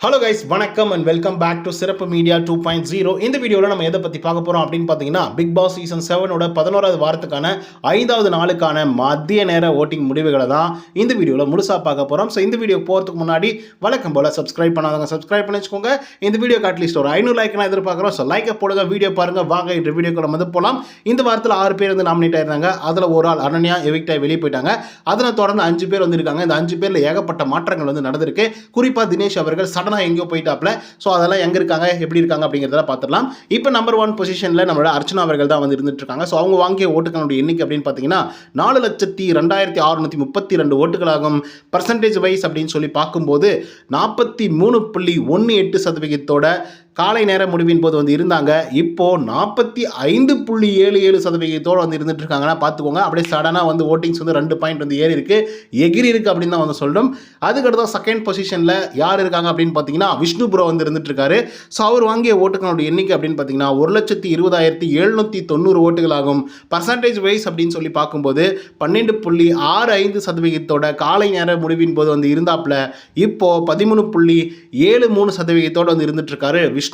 Hello guys, வணக்கம் and welcome back to சிறப்பு media 2.0. இந்த வீடியோவில் நம்ம எதை பற்றி பார்க்க போகிறோம் அப்படின்னு பார்த்தீங்கன்னா, பிக் பாஸ் சீசன் 7ஓட 11வது வாரத்துக்கான 5வது நாளுக்கான மதிய நேர ஓட்டிங் முடிவுகளை தான் இந்த வீடியோவில் முழுசாக பார்க்க போகிறோம். ஸோ இந்த வீடியோ போகிறதுக்கு முன்னாடி வழக்கம் போல் சப்ஸ்கிரைப் பண்ணாதவங்க சப்ஸ்கிரைப் பண்ணி வச்சுக்கோங்க. இந்த வீடியோக்கு அட்லீஸ்ட் ஒரு 500 லைக் நான் எதிர்பார்க்குறோம். ஸோ லைக்கை போடுங்க, வீடியோ பாருங்கள். வாங்க இந்த வீடியோக்குள்ள வந்து போகலாம். இந்த வாரத்தில் 6 பேர் வந்து நாமினேட் ஆயிருந்தாங்க. அதில் ஒரு ஆள் அனன்யா எவிக்ட் ஆகி வெளியே போயிட்டாங்க. அதனை தொடர்ந்து 5 பேர் வந்திருக்காங்க. இந்த 5 பேரில் ஏகப்பட்ட மாற்றங்கள் வந்து நடந்திருக்கு. குறிப்பாக தினேஷ் அவர்கள் சடனாக எங்கேயோ போயிட்டாப்ல. ஸோ அதெல்லாம் எங்கே இருக்காங்க, எப்படி இருக்காங்க அப்படிங்கிறத பார்த்துடலாம். இப்போ நம்பர் 1 பொசிஷனில் நம்மளோட அர்ச்சனா அவர்கள் தான் வந்து இருந்துட்டு இருக்காங்க. ஸோ அவங்க வாங்கிய ஓட்டுகளுடைய எண்ணிக்கை அப்படின்னு பார்த்தீங்கன்னா 4,02,632 ஓட்டுகளாகும். பர்சன்டேஜ் வைஸ் அப்படின்னு சொல்லி பார்க்கும்போது 43.18% காலை நேர முடிவின் போது வந்து இருந்தாங்க. இப்போ 45.77% வந்து இருந்துட்டு இருக்காங்கன்னா பார்த்துக்கோங்க. அப்படியே சடனாக வந்து ஓட்டிங்ஸ் வந்து 2 பாயிண்ட் வந்து ஏறி இருக்கு, எகிரி இருக்கு அப்படின்னு தான் வந்து சொல்றோம். அதுக்கடுத்த செகண்ட் பொசிஷனில் யார் இருக்காங்க அப்படின்னு பார்த்தீங்கன்னா விஷ்ணு ப்ரோ வந்து இருந்துட்டு இருக்காரு. ஸோ அவர் வாங்கிய ஓட்டுகளோட எண்ணிக்கை அப்படின்னு பார்த்தீங்கன்னா 1,20,790 ஓட்டுகளாகும். பர்சன்டேஜ் வைஸ் அப்படின்னு சொல்லி பார்க்கும்போது 12.65% காலை நேர முடிவின் போது வந்து இருந்தாப்புல. இப்போ 13.73% வந்து இருந்துட்டு இருக்காரு விஷ்ணு.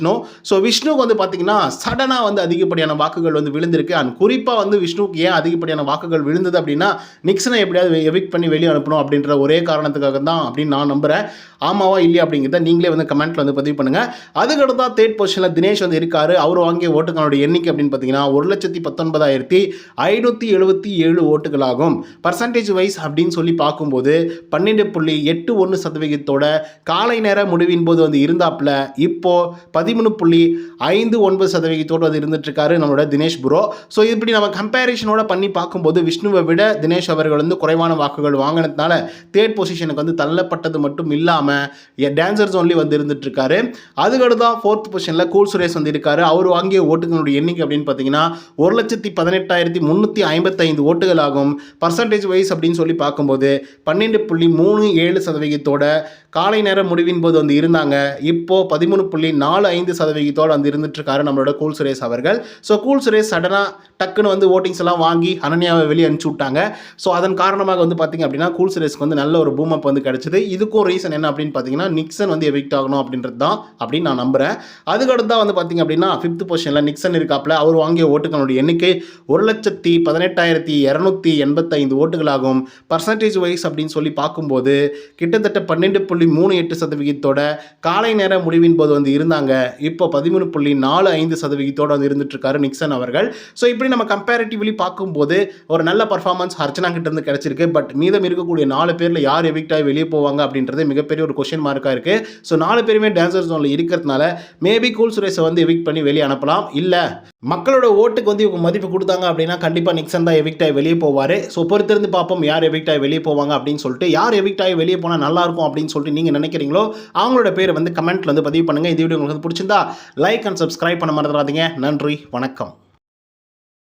ஸோ விஷ்ணுக்கு வந்து பார்த்தீங்கன்னா சடனாக வந்து அதிகப்படியான வாக்குகள் வந்து விழுந்திருக்கு. அண்ட் குறிப்பாக வந்து விஷ்ணுக்கு ஏன் அதிகப்படியான வாக்குகள் விழுந்தது அப்படின்னா, நிக்சனை எப்படியாவது எவிக்ட் பண்ணி வெளியே அனுப்பணும் அப்படின்ற ஒரே காரணத்துக்காக தான் அப்படின்னு நான் நம்புகிறேன். ஆமாவா இல்லையா அப்படிங்கிறத நீங்களே வந்து கமெண்ட்டில் வந்து பதிவு பண்ணுங்கள். அதுக்கடுத்து தேர்ட் பொசிஷனில் தினேஷ் வந்து இருக்காரு. அவர் வாங்கிய ஓட்டுகளோட எண்ணிக்கை அப்படின்னு பார்த்தீங்கன்னா 1,19,577 ஓட்டுகளாகும். பர்சன்டேஜ் வைஸ் அப்படின்னு சொல்லி பார்க்கும்போது 12.81% காலை நேர முடிவின் போது வந்து இருந்தாப்புல. இப்போ 13.59% வந்து இருந்துட்டு இருக்காரு நம்மளோட தினேஷ் ப்ரோ. ஸோ இப்படி நம்ம கம்பேரிஷனோட பண்ணி பார்க்கும்போது விஷ்ணுவை விட தினேஷ் அவர்கள் வந்து குறைவான வாக்குகள் வாங்கினதுனால தேர்ட் பொசிஷனுக்கு வந்து தள்ளப்பட்டது மட்டும் இல்லாமல் டான்சர்ஸ் ஒன்லி வந்து இருந்துட்டு இருக்காரு. அதுக்கடுத்து ஃபோர்த் பொசிஷனில் கூல் சுரேஷ் வந்து இருக்காரு. அவர் வாங்கிய ஓட்டுகளுடைய எண்ணிக்கை அப்படின்னு பார்த்தீங்கன்னா 1,18,355 ஓட்டுகள் ஆகும். பர்சன்டேஜ் வைஸ் அப்படின்னு சொல்லி பார்க்கும்போது 12.37% காலை நேர முடிவின் போது வந்து இருந்தாங்க. இப்போ 13.45% வந்து இருந்துட்டு இருக்காரு நம்மளோட கூல் சுரேஷ் அவர்கள். ஸோ கூல் சுரேஷ் சடனாக டக்குன்னு வந்து ஓட்டிங்ஸ் எல்லாம் வாங்கி அனன்யாவை வெளியே அனுப்பிச்சு விட்டாங்க. ஸோ அதன் காரணமாக வந்து பார்த்தீங்க அப்படின்னா கூல் சுரேஷ்க்கு வந்து நல்ல ஒரு பூம் அப் வந்து கிடைச்சது. இதுக்கும் ரீசன் என்ன அப்படின்னு பார்த்தீங்கன்னா நிக்சன் வந்து எவிக்ட் ஆகணும் அப்படின்றது தான் அப்படின்னு நான் நம்புகிறேன். அதுக்கடுத்து தான் வந்து பார்த்தீங்க அப்படின்னா 5th பொசிஷனில் நிக்சன் இருக்காப்புல. அவர் வாங்கிய ஓட்டுகளுடைய எண்ணிக்கை 1,18,285 ஓட்டுகளாகும். பர்சன்டேஜ் வைஸ் அப்படின்னு சொல்லி பார்க்கும்போது கிட்டத்தட்ட 12.38% காலை நேர முடிவின் போது வந்து இருந்தாங்க. இப்போ 13.45% வந்து இருந்துட்டு இருக்காரு நிக்சன் அவர்கள். ஸோ இப்படி நம்ம கம்பேரிட்டிவ்லி பார்க்கும்போது ஒரு நல்ல பர்ஃபார்மன்ஸ் அர்ச்சனா கிட்ட இருந்து கிடைச்சிருக்கு. பட் மீதம் இருக்கக்கூடிய 4 பேரில் யார் எவிக்ட் ஆகி வெளியே போவாங்க அப்படின்றது மிகப்பெரிய ஒரு கொஸ்டின் மார்க்காக இருக்குது. ஸோ 4 பேருமே டான்சர் ஜோனில் இருக்கிறதுனால மேபி கூல் சுரேஷை வந்து எவிக்ட் பண்ணி வெளியே அனுப்பலாம். இல்லை மக்களோட ஓட்டுக்கு வந்து இவங்க மதிப்பு கொடுத்தாங்க அப்படின்னா கண்டிப்பாக நிக்சன் தான் எவிக்ட் ஆகி வெளியே போவார். ஸோ பொறுத்திருந்து பார்ப்போம் யார் எவிக்ட் ஆகி வெளியே போவாங்க அப்படின்னு சொல்லிட்டு. யார் எவிக்ட் ஆகி வெளியே போனால் நல்லாயிருக்கும் அப்படின்னு சொல்லிட்டு நீங்கள் நினைக்கிறீங்களோ அவங்களோட பேரை வந்து கமெண்ட்டில் வந்து பதிவு பண்ணுங்கள். இந்த வீடியோ உங்களுக்கு வந்து பிடிச்சிருந்தா லைக் அண்ட் சப்ஸ்கிரைப் பண்ண மறந்துடாதீங்க. நன்றி, வணக்கம்.